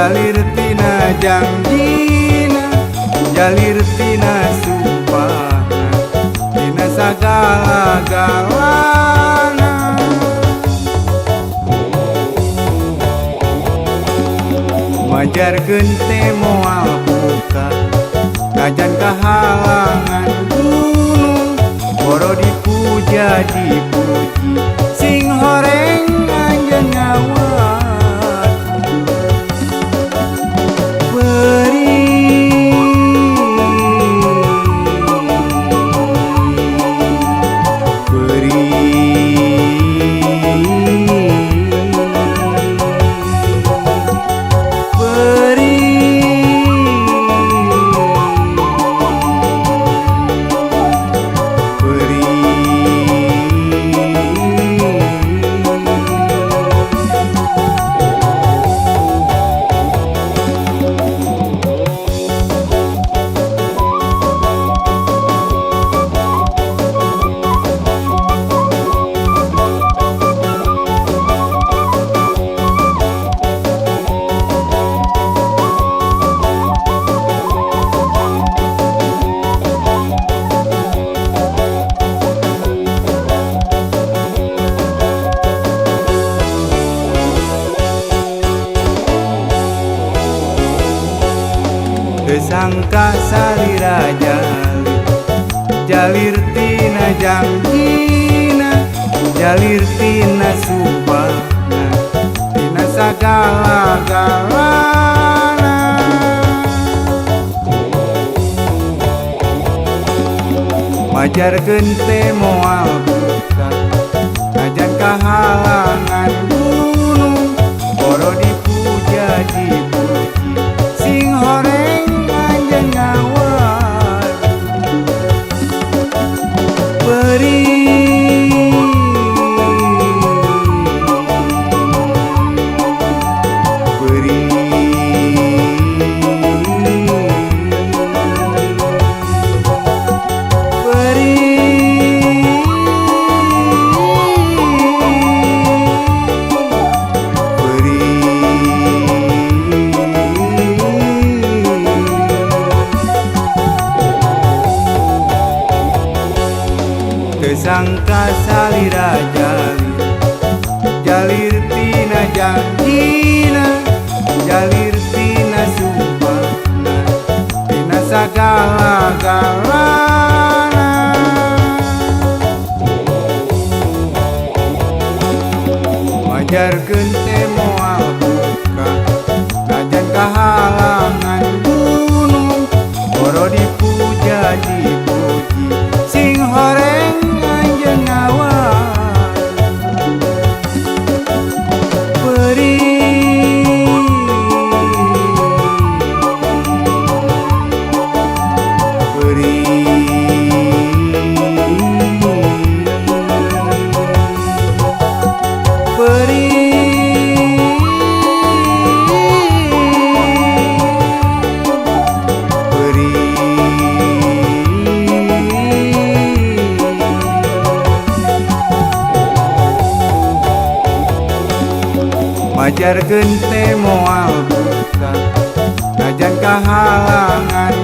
jalir tina janjina, jalir tina sumpahna, tina sagala-galana. Majarkeun teh moal buka, kajan kahalangan gunung, boro dipuja dipuji, sing horeng anjeun ngawat. Sangka salira jalir, jalir tina janjina, jalir tina sumpahna, tina sagala-galana. Majarkeun teh moal buka, kajan kahalangan gunung, boro dipuja dipuji, sing horeng ngawat. Sangka salira jalir, jalir tina janjina, jalir tina sumpahna, tina sagala-galana. Majarkeun teh moal buka, kajan kahalangan gunung, boro dipuja dipuji, sing horeng anjeun ngawat. Majarkeun teh moal buka, kajan kahalangan